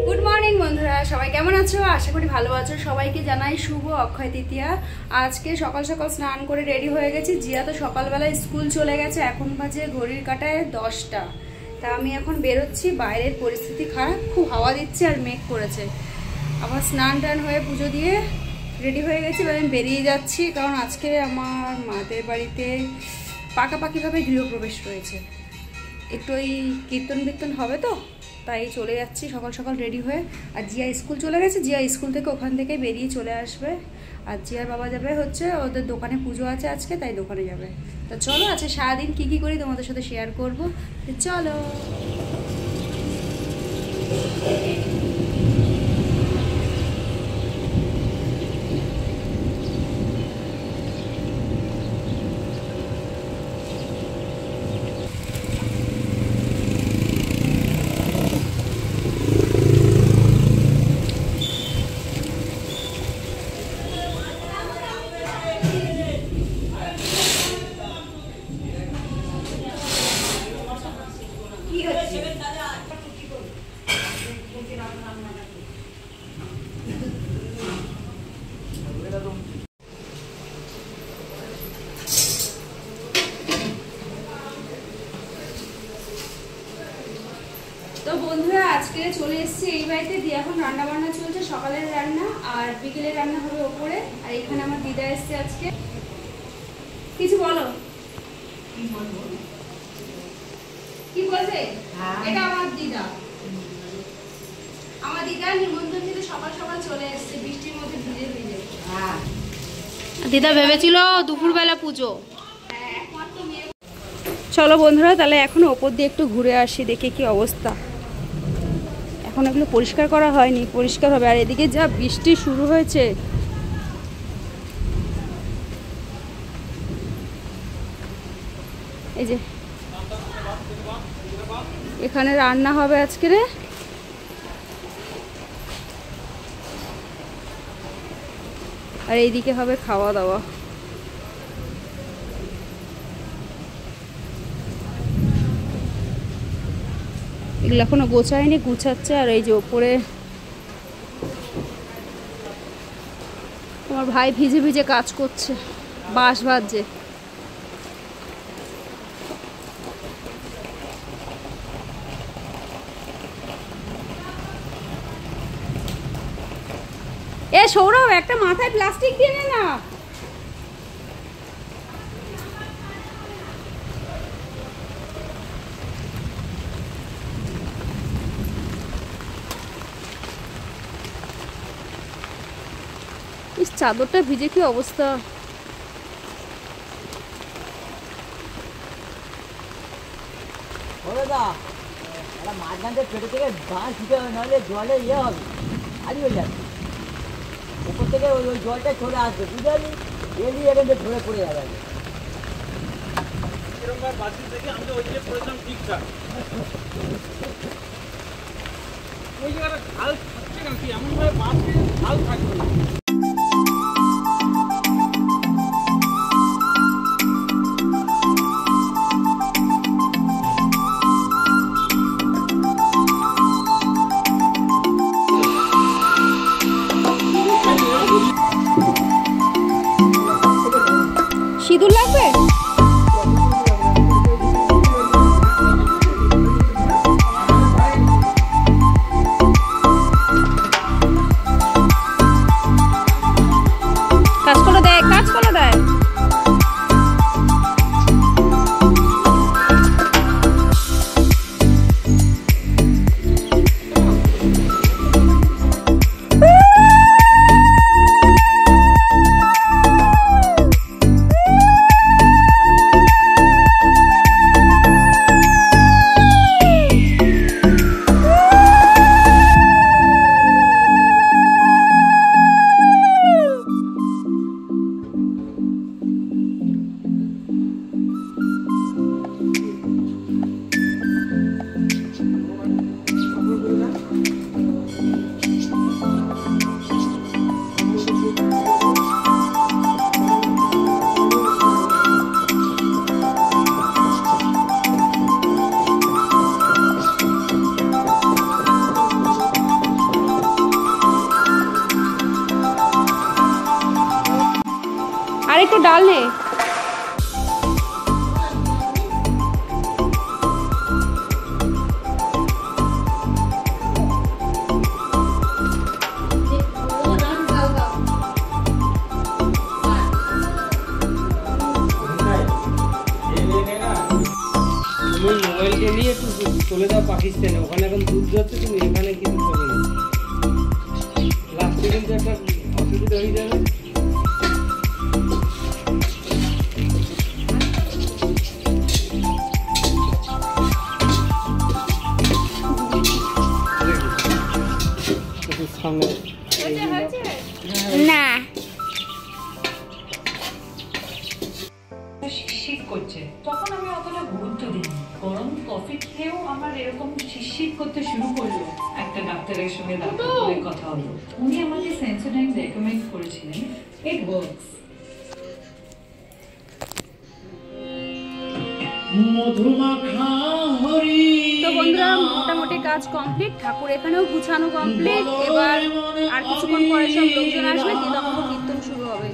Good morning বন্ধুরা, সবাই কেমন আছো? আশা করি ভালো আছো। সবাইকে জানাই শুভ অক্ষয় তৃতীয়া। আজকে সকাল সকাল স্নান করে রেডি হয়ে গেছি। জিয়া তো সকালবেলায় স্কুল চলে গেছে, এখন বাজে ঘড়ির কাঁটায় 10টা। তা আমি এখন বেরোচ্ছি। বাইরের পরিস্থিতি খারাপ, খুব হাওয়া দিচ্ছে আর মেঘ করেছে। আমার স্নান টান হয়ে পুজো দিয়ে রেডি হয়ে গেছি, এবার আমি বেরিয়ে যাচ্ছি। কারণ আজকে আমার মাদের বাড়িতে পাকাপাকিভাবে গৃহপ্রবেশ রয়েছে। একটু ওই কীর্তন হবে তো, তাই চলে যাচ্ছি সকাল সকাল রেডি হয়ে। আর জিয়া স্কুল চলে গেছে, জিয়া স্কুল থেকে ওখান থেকে বেরিয়ে চলে আসবে। আর জিয়ার বাবা যাবে হচ্ছে ওদের দোকানে, পুজো আছে আজকে, তাই দোকানে যাবে। তো চলো, আজকে সারাদিন কী করি তোমাদের সাথে শেয়ার করবো। চলো। তো বন্ধুরা, আজকে চলে এসেছি এই বাড়িতে। দিয়ে এখন রান্না বান্না চলছে, সকালের রান্না আর বিকেলের রান্না হবে ওপরে। আর এখানে আমার দিদা এসছে আজকে। কিছু বলো। কি বলবে? এটা আমার দিদা। আমার দিদা নিমন্ত্রণ থেকে সকাল সকাল চলে এসছে, বৃষ্টির মধ্যে ভিজে ভিজে। দিদা ভেবেছিল দুপুরবেলা পুজো। চলো বন্ধুরা, তাহলে এখন ওপর দিয়ে একটু ঘুরে আসি, দেখে কি অবস্থা। এখন এগুলো পরিষ্কার করা হয়নি, পরিষ্কার হবে। আর এদিকে যা বৃষ্টি শুরু হয়েছে, এই যে এখানে রান্না হবে আজকে রে। আর এইদিকে হবে খাওয়া দাওয়া। এগুলো এখনো গোছায়নি, গুছাচ্ছে। আর এই যে ওপরে আমার ভাই ভিজে ভিজে কাজ করছে, বাঁশ ভাজছে। এ সৌরভ, একটা মাথায় প্লাস্টিক দিয়ে নে না। চাদরটা ভিজে কি অবস্থা। জলে ইয়ে হবে, হারিয়ে যাবে। উপর থেকে ওই জলটা চলে আসবে, বুঝলি? এলি এখান থেকে ধরে পড়ে যাবে। এরকম বাসি থেকে আমি তো ওই দিকে পড়েছিলাম ঠিকঠাক। ওই জায়গাটা ঢাল থাকছে কেন? কি এমনভাবে বাসে ঢাল থাকবে না। সিঁদুর লাগবে? ডাল নে। মোবাইলকে নিয়ে একটু চলে যাও পাকিস্তানে, ওখানে এখন যুদ্ধ হচ্ছে, তুমি এখানে কিছু করো না, লাস্টে কিন্তু একটা অসুবিধা হয়ে যাবে। না শীত করছে, তখন আমি অতটা গুরুত্ব দিইনি। গরম কফি খেয়েও আমার এরকম শীত করতে শুরু করলো। একটা ডাক্তারের সঙ্গে দেখা করে কথা হলো, উনি আমাকে সেন্সোডাইন রেকমেন্ড করেছিলেন। It works. তো বন্ধুরা মোটামুটি কাজ কমপ্লিট, ঠাকুর এখানেও গুছানো কমপ্লিট। এবার আর কিছুক্ষণ পরে সব লোকজন আসবে, দিয়ে তখন কীর্তন শুরু হবে।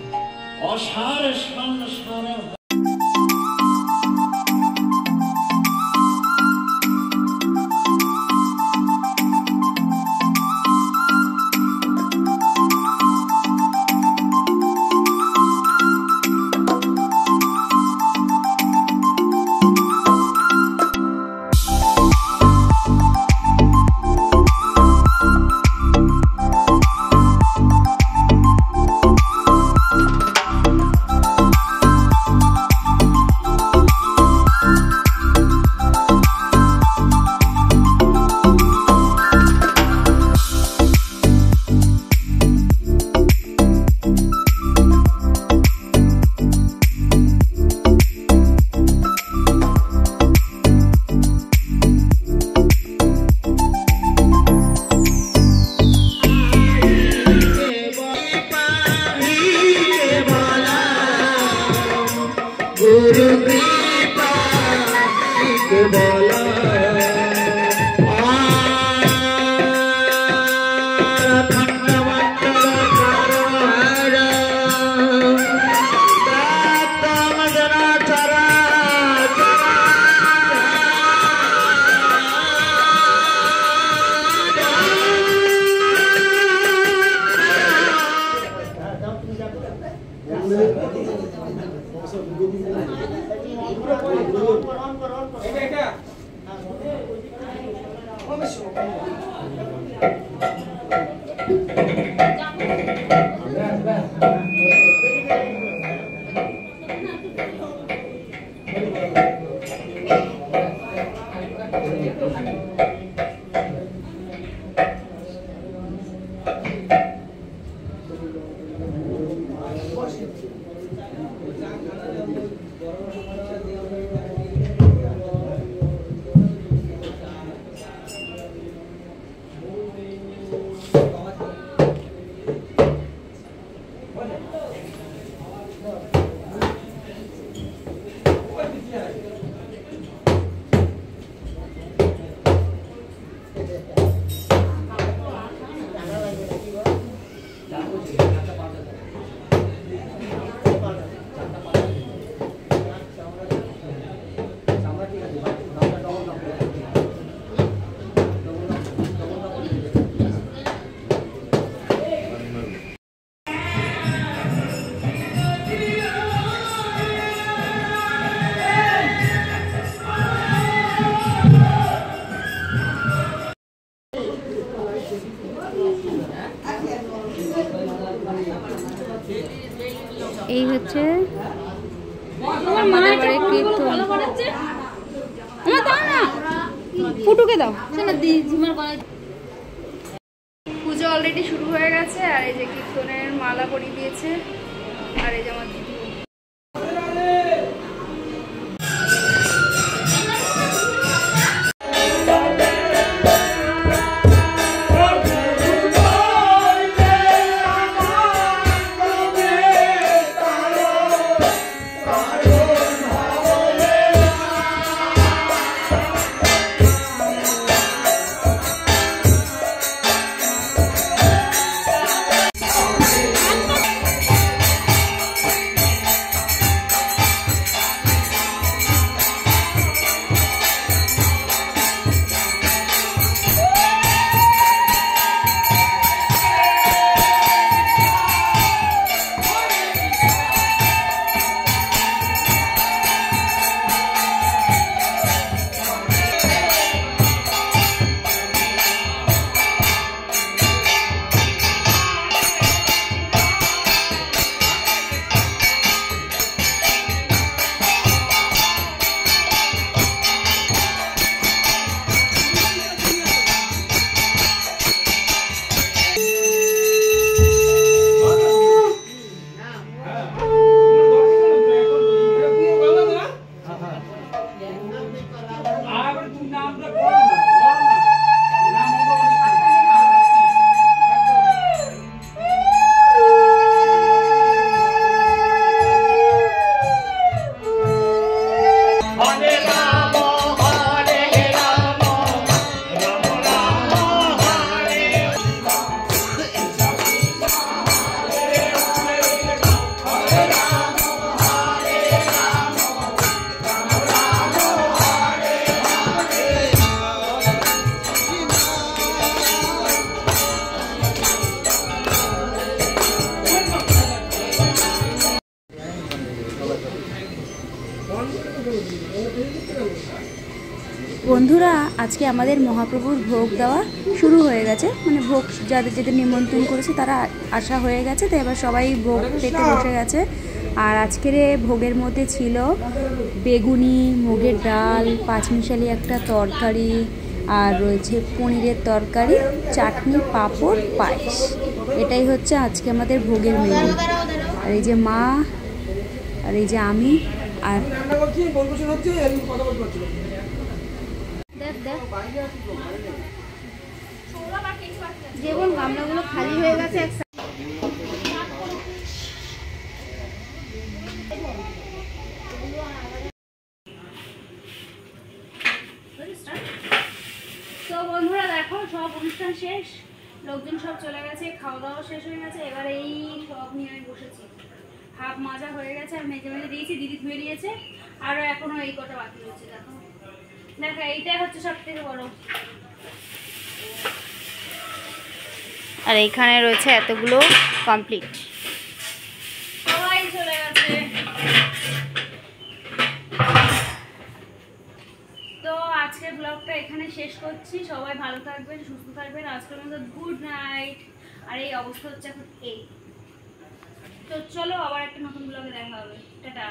এই হচ্ছে আমাদের বাড়ির কীর্তন। আমার দাও না, ফুটুকে দাও। পুজো অলরেডি শুরু হয়ে গেছে, আর এই যে কীর্তনের মালা পরিয়ে দিয়েছে, আর এই যে আমার দিদি। বন্ধুরা আজকে আমাদের মহাপ্রভুর ভোগ দেওয়া শুরু হয়ে গেছে, মানে ভোগ যাদের যাদের নিমন্ত্রণ করেছে তারা আসা হয়ে গেছে, তো এবার সবাই ভোগ পেতে বসে গেছে। আর আজকের ভোগের মধ্যে ছিল বেগুনি, মুগের ডাল, পাঁচমিশালি একটা তরকারি, আর রয়েছে পনিরের তরকারি, চাটনি, পাঁপড়, পায়েস। এটাই হচ্ছে আজকে আমাদের ভোগের মেনু। আর এই যে মা, আর এই যে আমি, আর যেমন গামলাগুলো খালি হয়ে গেছে তো বন্ধুরা দেখো সব অনুষ্ঠান শেষ, লোকজন সব চলে গেছে, খাওয়া দাওয়া শেষ হয়ে গেছে। এবার এই সব নিয়ে আমি বসেছি, হাফ মাজা হয়ে গেছে আর মেজে মেজে দিয়েছি, দিদি ধুয়ে নিয়েছে, আরও এখনো এই কটা বাকি রয়েছে। দেখো দেখো এইটাই হচ্ছে সব থেকে বড়। আর এইখানে রয়েছে এতগুলো কমপ্লিট, সবাই চলে গেছে। তো আজকের ব্লগটা এখানে শেষ করছি। সবাই ভালো থাকবেন, সুস্থ থাকবেন। আজকের মতো গুড নাইট। আর এই অবস্থা হচ্ছে এখন এই। তো চলো আবার একটা নতুন ব্লগে দেখা হবে। টাটা।